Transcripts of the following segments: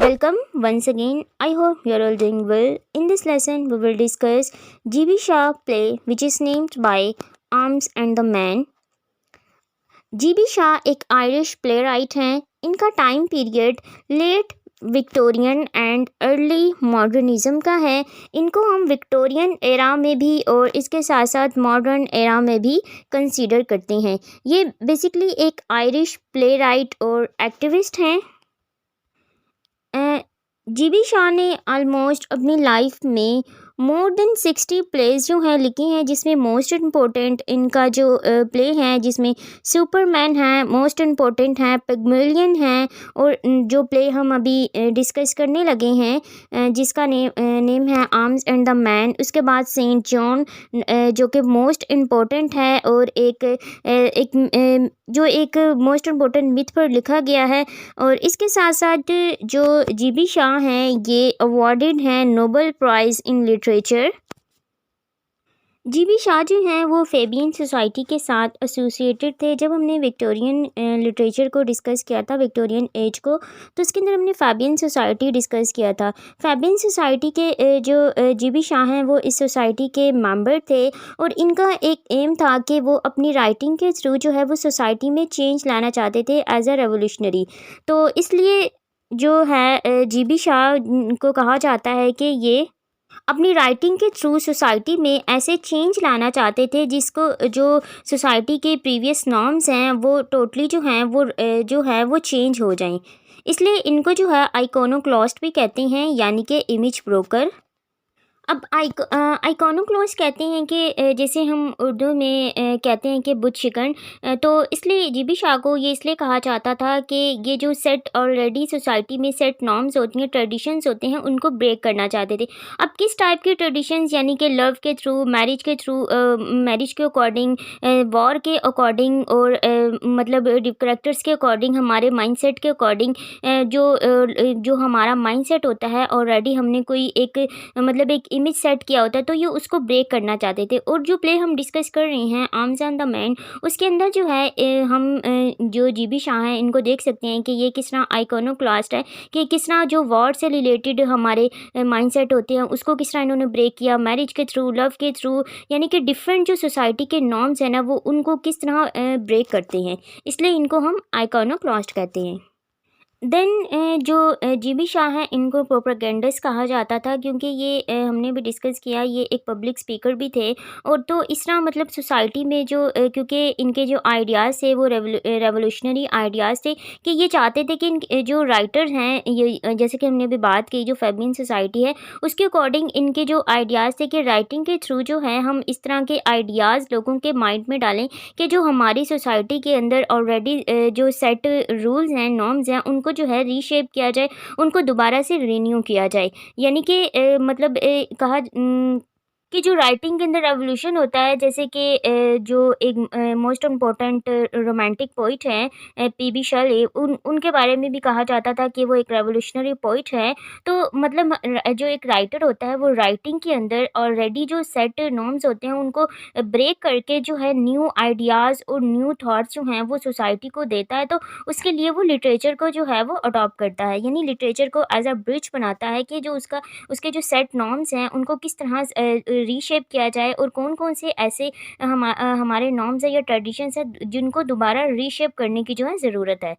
Welcome once again. I hope you're all doing well. In this lesson, we will discuss G.B. Shah play, which is named by Arms and the Man. G.B. Shah एक Irish play right हैं. इनका time period late Victorian and early modernism का है. इनको हम Victorian era में भी और इसके साथ साथ मॉडर्न एरा में भी कंसीडर करते हैं. ये बेसिकली एक आयरिश प्ले राइट और एक्टिविस्ट हैं. G.B. शाह ने ऑलमोस्ट अपनी लाइफ में मोर देन 60 प्लेस जो हैं लिखी हैं, जिसमें मोस्ट इम्पोर्टेंट इनका जो प्ले है जिसमें सुपरमैन है, मोस्ट इम्पोर्टेंट है, पिग्मेलियन है, और जो प्ले हम अभी डिस्कस करने लगे हैं जिसका नेम है आर्म्स एंड द मैन. उसके बाद सेंट जॉन जो कि मोस्ट इम्पोर्टेंट है और एक मोस्ट इम्पोर्टेंट मिथ पर लिखा गया है. और इसके साथ साथ जो G.B. शाह हैं ये अवॉर्डेड हैं Nobel prize in literature. G.B. Shah जो हैं वो फेबियन सोसाइटी के साथ एसोसिएटेड थे. जब हमने विक्टोरियन लिटरेचर को डिस्कस किया था, विक्टोरियन एज को, तो उसके अंदर हमने फेबियन सोसाइटी डिस्कस किया था. फेबियन सोसाइटी के जो G.B. शाह हैं वो इस सोसाइटी के मेंबर थे और इनका एक एम था कि वो अपनी राइटिंग के थ्रू जो है वो सोसाइटी में चेंज लाना चाहते थे एज अ रेवोल्यूशनरी. तो इसलिए जो है G.B. शाह को कहा जाता है कि ये अपनी राइटिंग के थ्रू सोसाइटी में ऐसे चेंज लाना चाहते थे जिसको जो सोसाइटी के प्रीवियस नॉर्म्स हैं वो टोटली जो है वो चेंज हो जाएं. इसलिए इनको जो है आइकोनोक्लास्ट भी कहते हैं, यानी कि इमेज ब्रोकर. अब आइकोनोक्लास्ट कहते हैं कि जैसे हम उर्दू में कहते हैं कि बुत शिकन, तो इसलिए G.B. शाह को ये इसलिए कहा जाता था कि ये जो सेट ऑलरेडी सोसाइटी में सेट नॉर्म्स होती हैं, ट्रेडिशंस होते हैं, उनको ब्रेक करना चाहते थे. अब किस टाइप के ट्रेडिशंस, यानी कि लव के थ्रू, मैरिज के थ्रू, मैरिज के अकॉर्डिंग, वॉर के अकॉर्डिंग, और मतलब करेक्टर्स के अकॉर्डिंग, हमारे माइंडसेट के अकॉर्डिंग, जो हमारा माइंडसेट होता है ऑलरेडी हमने कोई एक मतलब एक इमेज सेट किया होता है, तो ये उसको ब्रेक करना चाहते थे. और जो प्ले हम डिस्कस कर रहे हैं आर्म्स एंड द मैन, उसके अंदर जो है हम जो G.B. शाह हैं इनको देख सकते हैं कि ये किस तरह आइकोनोक्लास्ट है, कि किस तरह जो वॉर से रिलेटेड हमारे माइंडसेट होते हैं उसको किस तरह इन्होंने ब्रेक किया, मैरिज के थ्रू, लव के थ्रू, यानी कि डिफरेंट जो सोसाइटी के नॉर्म्स हैं ना वो उनको किस तरह ब्रेक करते हैं. इसलिए इनको हम आइकोनोक्लास्ट कहते हैं. देन जो G.B. शाह हैं इनको प्रोपेगेंडिस्ट कहा जाता था, क्योंकि ये हमने भी डिस्कस किया, ये एक पब्लिक स्पीकर भी थे. और तो इस तरह मतलब सोसाइटी में जो क्योंकि इनके जो आइडियाज़ थे वो रेवोल्यूशनरी आइडियाज़ थे, कि ये चाहते थे कि जो राइटर हैं, ये जैसे कि हमने अभी बात की जो फेबियन सोसाइटी है उसके अकॉर्डिंग इनके जो आइडियाज़ थे कि राइटिंग के थ्रू जो है हम इस तरह के आइडियाज़ लोगों के माइंड में डालें कि जो हमारी सोसाइटी के अंदर ऑलरेडी जो सेट रूल्स हैं, नॉर्म्स हैं, उनको जो है रीशेप किया जाए, उनको दोबारा से रिन्यू किया जाए. यानी कि मतलब कहा कि जो राइटिंग के अंदर रेवोल्यूशन होता है, जैसे कि जो एक मोस्ट इम्पोर्टेंट रोमांटिक पोइट हैं P.B. शले, उनके बारे में भी कहा जाता था कि वो एक रेवोल्यूशनरी पोइट है. तो मतलब जो एक राइटर होता है वो राइटिंग के अंदर ऑलरेडी जो सेट नॉर्म्स होते हैं उनको ब्रेक करके जो है न्यू आइडियाज़ और न्यू थॉट्स जो हैं वो सोसाइटी को देता है. तो उसके लिए वो लिटरेचर को जो है वो अडॉप्ट करता है, यानी लिटरेचर को एज अ ब्रिज बनाता है कि जो उसके जो सेट नॉर्म्स हैं उनको किस तरह रीशेप किया जाए, और कौन कौन से ऐसे हमारे नॉर्म्स है या ट्रेडिशंस है जिनको दोबारा रीशेप करने की जो है ज़रूरत है.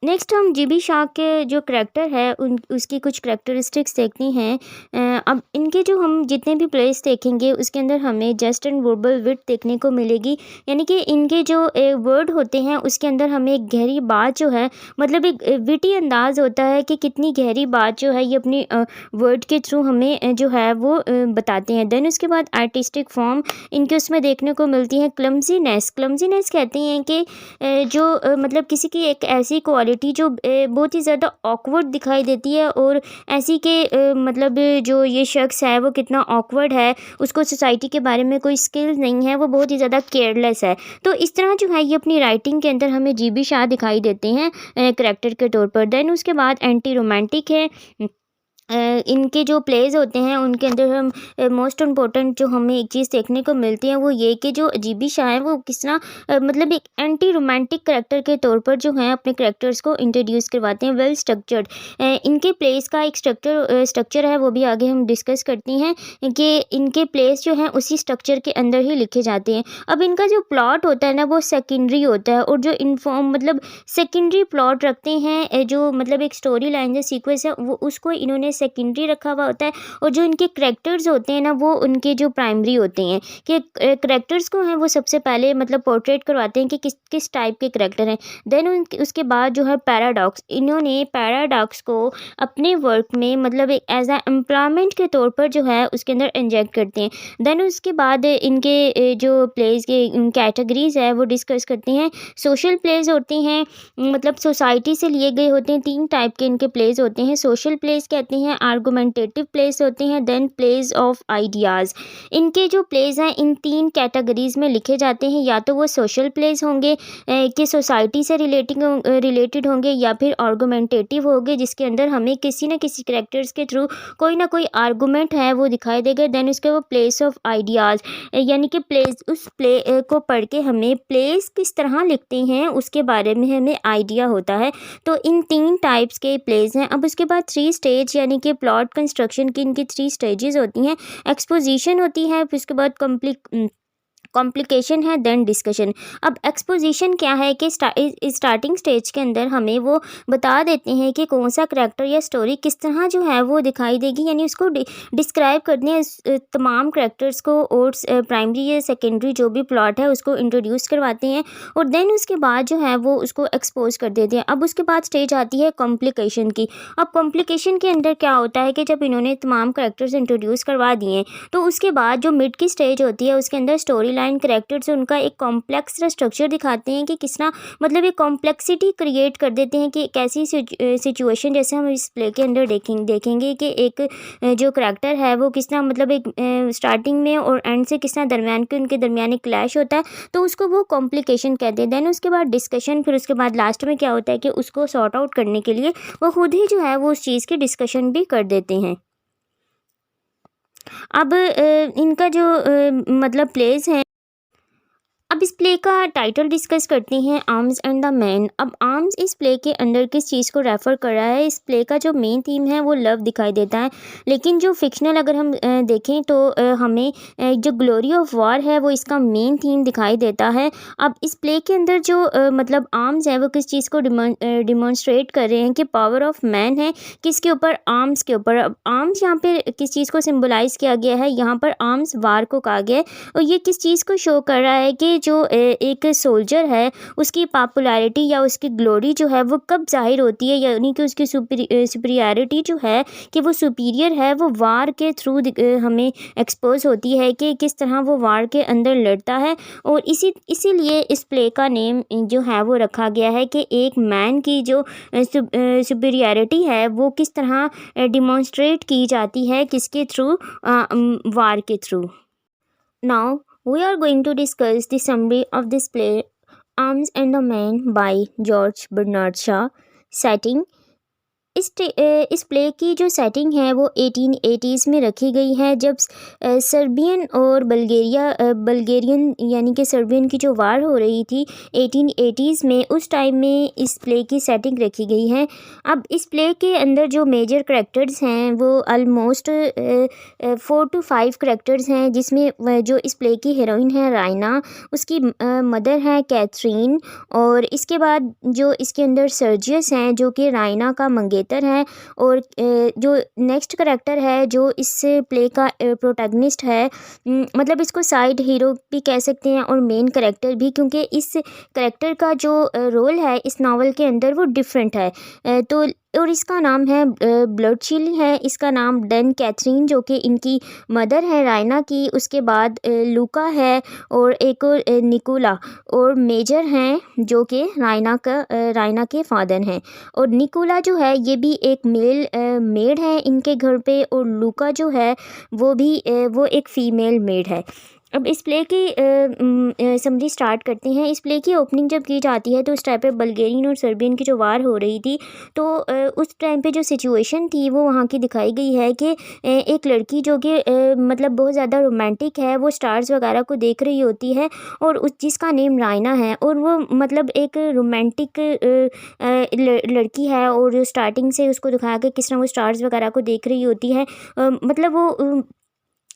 नेक्स्ट हम G.B. शाह के जो करैक्टर है उसकी कुछ करैक्टरिस्टिक्स देखते हैं. अब इनके जो हम जितने भी प्लेस देखेंगे उसके अंदर हमें जस्ट एंड वर्बल विट देखने को मिलेगी, यानी कि इनके जो वर्ड होते हैं उसके अंदर हमें एक गहरी बात जो है, मतलब एक विटी अंदाज़ होता है कि कितनी गहरी बात जो है ये अपनी वर्ड के थ्रू हमें जो है वो बताते हैं. देन उसके बाद आर्टिस्टिक फॉर्म इनके उसमें देखने को मिलती है. क्लमजीनेस कहते हैं कि जो मतलब किसी की एक ऐसी क्वालिटी जो बहुत ही ज़्यादा ऑकवर्ड दिखाई देती है, और ऐसी के मतलब जो ये शख्स है वो कितना ऑकवर्ड है, उसको सोसाइटी के बारे में कोई स्किल्स नहीं है, वो बहुत ही ज़्यादा केयरलेस है. तो इस तरह जो है ये अपनी राइटिंग के अंदर हमें G.B. शाह दिखाई देते हैं करैक्टर के तौर पर. देन उसके बाद एंटी रोमांटिक है. इनके जो प्लेज़ होते हैं उनके अंदर हम मोस्ट इम्पोर्टेंट जो हमें एक चीज़ देखने को मिलती है वो ये कि जो अजीबी शाह हैं वो किस तरह मतलब एक एंटी रोमांटिक करैक्टर के तौर पर जो हैं अपने करैक्टर्स को इंट्रोड्यूस करवाते हैं वेल स्ट्रक्चर्ड। इनके प्लेज़ का एक स्ट्रक्चर है वो भी आगे हम डिस्कस करती हैं कि इनके प्लेस जो हैं उसी स्ट्रक्चर के अंदर ही लिखे जाते हैं। अब इनका जो प्लॉट होता है ना वो सेकेंडरी होता है और जो इन्फॉर्म मतलब सेकेंडरी प्लॉट रखते हैं जो मतलब एक स्टोरी लाइन जो सीक्वेंस है वो उसको इन्होंने सेकेंडरी रखा हुआ होता है और जो इनके करैक्टर्स होते हैं ना वो उनके जो प्राइमरी होते हैं कि करैक्टर्स को हैं वो सबसे पहले मतलब पोर्ट्रेट करवाते हैं कि किस किस टाइप के करैक्टर हैं। देन उसके बाद जो है पैराडॉक्स, इन्होंने पैराडॉक्स को अपने वर्क में मतलब एक एज अ एम्प्लॉयमेंट के तौर पर जो है उसके अंदर इंजेक्ट करते हैं। देन उसके बाद इनके जो प्लेस के कैटेगरीज है वो डिस्कस करते हैं। सोशल प्लेस होती हैं मतलब सोसाइटी से लिए गए होते हैं, 3 टाइप के इनके प्लेस होते हैं। सोशल प्लेस कहते हैं, आर्गुमेंटेटिव प्लेस होते हैं, देन प्लेस ऑफ आइडियाज़। इनके जो प्लेस हैं इन 3 कैटेगरीज में लिखे जाते हैं, या तो वो सोशल प्लेस होंगे कि सोसाइटी से रिलेटेड होंगे या फिर आर्गुमेंटेटिव होंगे जिसके अंदर हमें किसी न किसी कैरेक्टर्स के थ्रू कोई ना कोई आर्गूमेंट है वो दिखाई देगा। देन उसके वो प्लेस ऑफ आइडियाज़ यानी कि प्लेस उस प्ले को पढ़ के हमें प्लेस किस तरह लिखते हैं उसके बारे में हमें आइडिया होता है। तो इन 3 टाइप्स के प्लेस हैं। अब उसके बाद 3 स्टेज यानी कि प्लॉट कंस्ट्रक्शन की इनकी 3 स्टेजेस होती हैं। एक्सपोजिशन होती है, फिर उसके बाद कॉम्प्लिकेशन है, देन डिस्कशन। अब एक्सपोजिशन क्या है कि स्टार्टिंग स्टेज के अंदर हमें वो बता देते हैं कि कौन सा करैक्टर या स्टोरी किस तरह जो है वो दिखाई देगी, यानी उसको डिस्क्राइब करते हैं तमाम करैक्टर्स को और प्राइमरी या सेकेंडरी जो भी प्लॉट है उसको इंट्रोड्यूस करवाते हैं और देन उसके बाद जो है वो उसको एक्सपोज कर देते हैं। अब उसके बाद स्टेज आती है कॉम्प्लिकेशन की। अब कॉम्प्लिकेशन के अंदर क्या होता है कि जब इन्होंने तमाम करैक्टर्स इंट्रोड्यूस करवा दिए तो उसके बाद जो मिड की स्टेज होती है उसके अंदर स्टोरी लाइन करैक्टर्स उनका एक कॉम्प्लेक्स स्ट्रक्चर दिखाते हैं कि किस तरह मतलब एक कॉम्प्लेक्सिटी क्रिएट कर देते हैं कि एक ऐसी सिचुएशन जैसे हम इस प्ले के अंदर देखेंगे कि एक जो करैक्टर है वो किस तरह मतलब एक स्टार्टिंग में और एंड से किस तरह दरमियान के उनके दरमियान एक क्लैश होता है, तो उसको वो कॉम्प्लिकेशन कहते हैं। देन उसके बाद डिस्कशन, फिर उसके बाद लास्ट में क्या होता है कि उसको सॉर्ट आउट करने के लिए वो खुद ही जो है वो उस चीज़ की डिस्कशन भी कर देते हैं। अब इनका जो मतलब प्लेस है, अब इस प्ले का टाइटल डिस्कस करते हैं, आर्म्स एंड द मैन। अब आर्म्स इस प्ले के अंदर किस चीज़ को रेफ़र कर रहा है? इस प्ले का जो मेन थीम है वो लव दिखाई देता है, लेकिन जो फिक्शनल अगर हम देखें तो हमें जो ग्लोरी ऑफ वॉर है वो इसका मेन थीम दिखाई देता है। अब इस प्ले के अंदर जो मतलब आर्म्स है वो किस चीज़ को डिमॉन्स्ट्रेट कर रहे हैं कि पावर ऑफ मैन है किसके ऊपर? आर्म्स के ऊपर। अब आर्म्स यहाँ पे किस चीज़ को सिम्बलाइज़ किया गया है? यहाँ पर आर्म्स वार को कहा गया है और ये किस चीज़ को शो कर रहा है कि जो एक सोल्जर है उसकी पॉपुलैरिटी या उसकी ग्लोरी जो है वो कब ज़ाहिर होती है, यानी कि उसकी सुपीरियरिटी जो है कि वो सुपीरियर है वो वार के थ्रू हमें एक्सपोज होती है कि किस तरह वो वार के अंदर लड़ता है। और इसीलिए इस प्ले का नेम जो है वो रखा गया है कि एक मैन की जो सुपीरियरिटी है वो किस तरह डिमॉन्स्ट्रेट की जाती है, किसके थ्रू? वार के through. Now we are going to discuss the summary of this play, Arms and the Man by George Bernard Shaw. Setting, इस प्ले की जो सेटिंग है वो 1880s में रखी गई है, जब सर्बियन और बल्गेरियन यानी कि सर्बियन की जो वार हो रही थी 1880s में, उस टाइम में इस प्ले की सेटिंग रखी गई है। अब इस प्ले के अंदर जो मेजर करैक्टर्स हैं वो ऑलमोस्ट 4 to 5 करैक्टर्स हैं, जिसमें जो इस प्ले की हीरोइन है रायना, उसकी मदर है कैथरीन, और इसके बाद जो इसके अंदर सर्जियस हैं जो कि रायना का मंगेतर है, और जो नेक्स्ट करैक्टर है जो इस प्ले का प्रोटैगनिस्ट है, मतलब इसको साइड हीरो भी कह सकते हैं और मेन करैक्टर भी, क्योंकि इस करैक्टर का जो रोल है इस नावल के अंदर वो डिफरेंट है। तो और इसका नाम है ब्लडशील है, इसका नाम डेन कैथरीन जो कि इनकी मदर है रायना की, उसके बाद लूका है और एक और निकोला, और मेजर हैं जो कि रायना के फादर हैं, और निकोला जो है ये भी एक मेल मेड है इनके घर पे, और लूका जो है वो भी वो एक फ़ीमेल मेड है। अब इस प्ले की समरी स्टार्ट करते हैं। इस प्ले की ओपनिंग जब की जाती है तो उस टाइम पे बल्गेरियन और सर्बियन की जो वार हो रही थी, तो उस टाइम पे जो सिचुएशन थी वो वहाँ की दिखाई गई है कि एक लड़की जो कि मतलब बहुत ज़्यादा रोमांटिक है, वो स्टार्स वगैरह को देख रही होती है और उस जिसका नेम रायना है, और वो मतलब एक रोमांटिक लड़की है, और स्टार्टिंग से उसको दिखाया कि किस तरह वो स्टार्स वगैरह को देख रही होती है। मतलब वो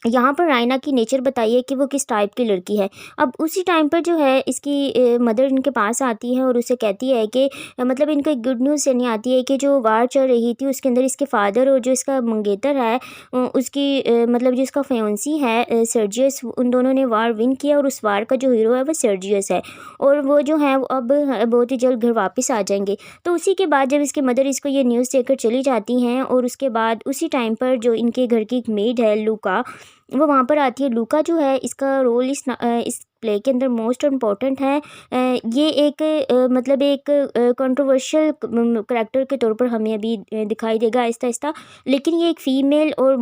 यहाँ पर रायना की नेचर बताई है कि वो किस टाइप की लड़की है। अब उसी टाइम पर जो है इसकी मदर इनके पास आती है और उसे कहती है कि मतलब इनको एक गुड न्यूज़ देनी आती है कि जो वार चल रही थी उसके अंदर इसके फादर और जो इसका मंगेतर है उसकी मतलब जो इसका फियांसी है सर्जियस, उन दोनों ने वार विन किया और उस वार का जो हीरो है वो सर्जियस है, और वो जो है वो अब बहुत ही जल्द घर वापस आ जाएंगे। तो उसी के बाद जब इसकी मदर इसको ये न्यूज़ देकर चली जाती हैं, और उसके बाद उसी टाइम पर जो इनके घर की एक मेड है लूका, वो वहाँ पर आती है। लूका जो है इसका रोल इस प्ले के अंदर मोस्ट इम्पॉर्टेंट है। ये एक मतलब एक कंट्रोवर्शियल करैक्टर के तौर पर हमें अभी दिखाई देगा आहिस्ता आहिस्ता, लेकिन ये एक फ़ीमेल और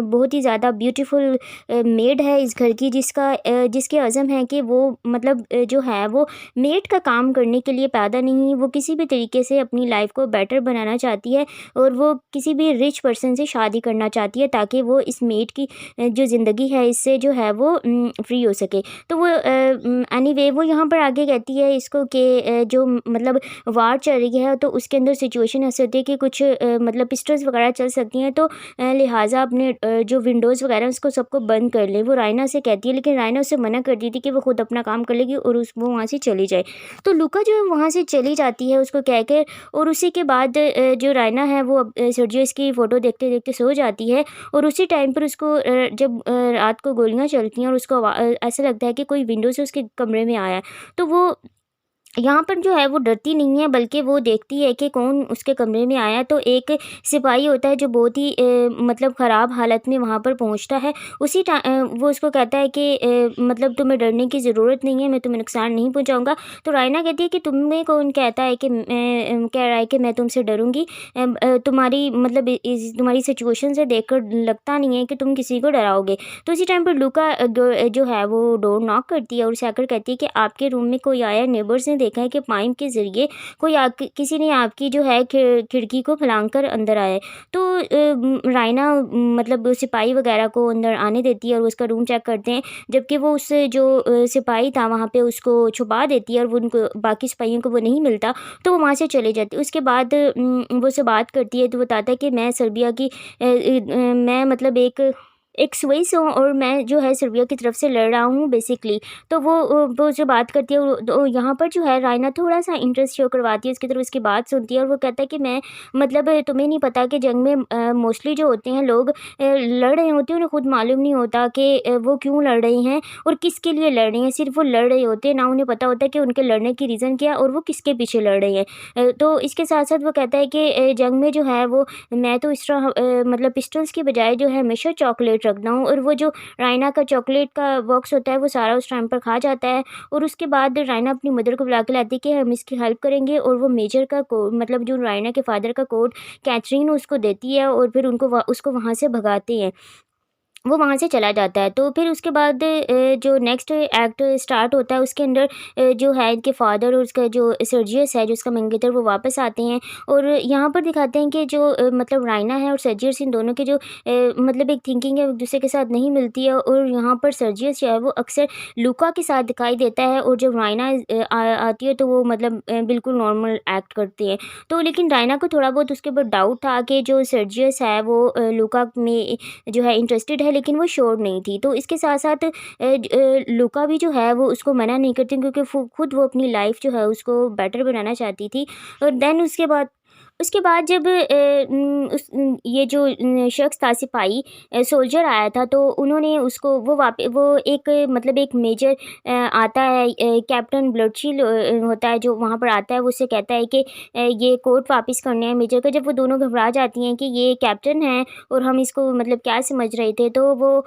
बहुत ही ज़्यादा ब्यूटीफुल मेड है इस घर की, जिसके अज़म है कि वो मतलब जो है वो मेड का काम करने के लिए पैदा नहीं, वो किसी भी तरीके से अपनी लाइफ को बेटर बनाना चाहती है, और वो किसी भी रिच पर्सन से शादी करना चाहती है ताकि वो इस मेड की जो ज़िंदगी है इससे जो है वो फ्री हो सके। तो वो एनीवे वो यहाँ पर आगे कहती है इसको कि जो मतलब वार चल रही है तो उसके अंदर सिचुएशन ऐसे होती है कि कुछ मतलब पिस्टल्स वगैरह चल सकती हैं, तो लिहाजा अपने जो विंडोज़ वगैरह उसको सबको बंद कर ले, वो रायना से कहती है, लेकिन रायना उसे मना कर दी थी कि वो खुद अपना काम कर लेगी और वो वहाँ से चली जाए। तो लूका जो है वहाँ से चली जाती है उसको कह कर, और उसी के बाद जो रायना है वो सर्जियस की फ़ोटो देखते देखते सो जाती है, और उसी टाइम पर उसको जब रात को गोलियाँ चलती हैं और उसको ऐसा लगता है कि कोई विंडो से उसके कमरे में आया है, तो वो यहाँ पर जो है वो डरती नहीं है, बल्कि वो देखती है कि कौन उसके कमरे में आया। तो एक सिपाही होता है जो बहुत ही मतलब ख़राब हालत में वहाँ पर पहुँचता है। वो उसको कहता है कि मतलब तुम्हें डरने की ज़रूरत नहीं है, मैं तुम्हें नुकसान नहीं पहुँचाऊँगा। तो रायना कहती है कि तुम्हें कौन कहता है कि कह रहा है कि मैं तुमसे डरूँगी, तुम्हारी मतलब तुम्हारी सिचुएशन से देखकर लगता नहीं है कि तुम किसी को डराओगे। तो उसी टाइम पर लूका जो है वो डोर नॉक करती है और उसे आकर कहती है कि आपके रूम में कोई आया, नेबर्स ने देखा है कि पाइप के ज़रिए किसी ने आपकी जो है खिड़की को फलांग कर अंदर आया है। तो रायना मतलब सिपाही वगैरह को अंदर आने देती है और उसका रूम चेक करते हैं, जबकि वो उस जो सिपाही था वहाँ पे उसको छुपा देती है और वो उनको बाकी सिपाहियों को वो नहीं मिलता, तो वो वहाँ से चले जाती है। उसके बाद वो उससे बात करती है तो बताता है कि मैं सर्बिया की मैं मतलब एक स्विस हूँ और मैं जो है सर्बिया की तरफ से लड़ रहा हूँ बेसिकली। तो वो उससे बात करती है, तो यहाँ पर जो है रायना थोड़ा सा इंटरेस्ट शो करवाती है उसकी तरफ, उसकी बात सुनती है, और वो कहता है कि मैं मतलब तुम्हें नहीं पता कि जंग में मोस्टली जो होते हैं लोग लड़ रहे होते हैं, उन्हें खुद मालूम नहीं होता कि वो क्यों लड़ रहे हैं और किसके लिए लड़ रहे हैं, सिर्फ वो लड़ रहे होते हैं, ना उन्हें पता होता है कि उनके लड़ने की रीज़न क्या है और वो किसके पीछे लड़ रहे हैं। तो इसके साथ साथ वो कहता है कि जंग में जो है वो मैं तो इस तरह मतलब पिस्टल्स की बजाय जो है हमेशा चॉकलेट रखता हूँ, और वो जो रायना का चॉकलेट का बॉक्स होता है वो सारा उस टाइम पर खा जाता है। और उसके बाद रायना अपनी मदर को बुला के लाती है कि हम इसकी हेल्प करेंगे, और वो मेजर का कोट मतलब जो रायना के फादर का कोट कैथरीन उसको देती है, और फिर उसको वहाँ से भगाते हैं, वो वहाँ से चला जाता है। तो फिर उसके बाद जो नेक्स्ट एक्ट स्टार्ट होता है उसके अंदर जो है इनके फादर और उसका जो सर्जियस है जो उसका मंगेतर वो वापस आते हैं, और यहाँ पर दिखाते हैं कि जो मतलब रायना है और सर्जियस इन दोनों के जो मतलब एक थिंकिंग है एक दूसरे के साथ नहीं मिलती है, और यहाँ पर सर्जियस जो है वो अक्सर लूका के साथ दिखाई देता है, और जब रायना आती है तो वो मतलब बिल्कुल नॉर्मल एक्ट करती है। तो लेकिन रायना को थोड़ा बहुत उसके ऊपर डाउट था कि जो सर्जियस है वो लूका में जो है इंटरेस्टेड है, लेकिन वो श्योर नहीं थी। तो इसके साथ साथ लूका भी जो है वो उसको मना नहीं करती, क्योंकि खुद वो अपनी लाइफ जो है उसको बेटर बनाना चाहती थी। और देन उसके बाद जब ये जो शख्स था सिपाही सोल्जर आया था, तो उन्होंने उसको वो एक मतलब एक मेजर आता है कैप्टन ब्लडशील होता है जो वहाँ पर आता है, वो उससे कहता है कि ये कोट वापस करने हैं मेजर का। जब वो दोनों घबरा जाती हैं कि ये कैप्टन है और हम इसको मतलब क्या समझ रहे थे, तो वो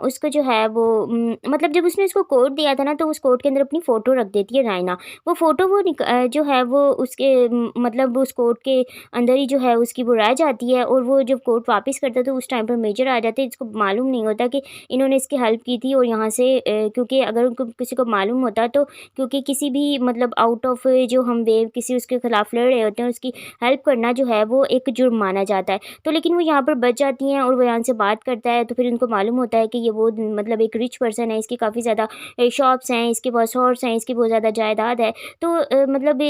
उसको जो है वो मतलब जब उसने उसको कोट दिया था ना, तो उस कोट के अंदर अपनी फ़ोटो रख देती है रायना। वो फ़ोटो जो है वो उसके मतलब उस कोट के अंदर ही जो है उसकी वो रह जाती है, और वो को जब कोट वापस करता है तो उस टाइम पर मेजर आ जाते हैं, इसको मालूम नहीं होता कि इन्होंने इसकी हेल्प की थी। और यहाँ से क्योंकि अगर उनको किसी को मालूम होता तो क्योंकि किसी भी मतलब आउट ऑफ जो हम वे किसी उसके खिलाफ लड़ रहे होते हैं उसकी हेल्प करना जो है वो एक जुर्म माना जाता है। तो लेकिन वो यहाँ पर बच जाती हैं और वो यहाँ से बात करता है तो फिर उनको मालूम होता है कि ये वो मतलब एक रिच पर्सन है, इसकी काफ़ी ज़्यादा शॉप्स हैं, इसके पास हॉर्स हैं, इसकी बहुत ज़्यादा जायदाद है। तो मतलब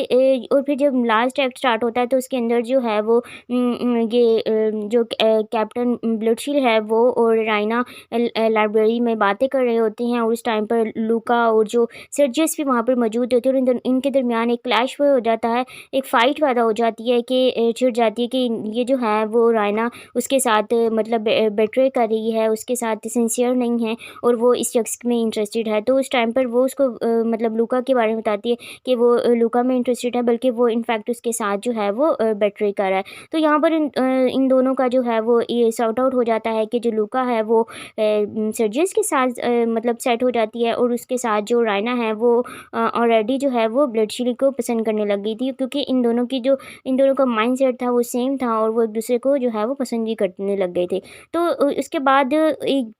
और फिर जब लास्ट एक्ट स्टार्ट होता है तो उसके अंदर जो है वो ये जो कैप्टन ब्लडशील है वो और राइना लाइब्रेरी में बातें कर रहे होते हैं और उस टाइम पर लूका और जो सर्जियस भी वहाँ पर मौजूद होते हैं और इनके दरमियान एक क्लैश हो जाता है, एक फ़ाइट पैदा हो जाती है कि छिड़ जाती है कि ये जो है वो राइना उसके साथ मतलब बेट्रे कर रही है, उसके साथ सिंसियर नहीं है और वो इस शख्स में इंटरेस्टेड है। तो उस टाइम पर वो उसको मतलब लूका के बारे में बताती है कि वो लूका में इंटरेस्टेड है, बल्कि वो इनफैक्ट उसके साथ जो है वो बेट्रे कर रहा है। तो यहाँ पर इन दोनों का जो है वो ये सॉर्ट आउट हो जाता है कि जो लूका है वो सर्जियस के साथ मतलब सेट हो जाती है और उसके साथ जो राइना है वो ऑलरेडी जो है वो ब्लडशील को पसंद करने लग गई थी, क्योंकि इन दोनों का माइंडसेट था वो सेम था और वो एक दूसरे को जो है वो पसंद भी करने लग गए थे। तो उसके बाद एक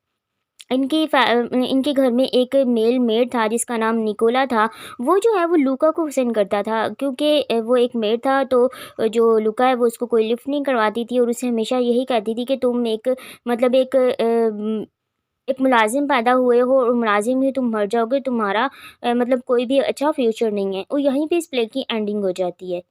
इनके घर में एक मेल मेड था जिसका नाम निकोला था। वो जो है वो लूका को पसंद करता था, क्योंकि वो एक मेड था तो जो लूका है वो उसको कोई लिफ्ट नहीं करवाती थी और उसे हमेशा यही कहती थी कि तुम एक मतलब एक मुलाजिम पैदा हुए हो और मुलाजिम ही तुम मर जाओगे, तुम्हारा मतलब कोई भी अच्छा फ्यूचर नहीं है। और यहीं पे इस प्ले की एंडिंग हो जाती है।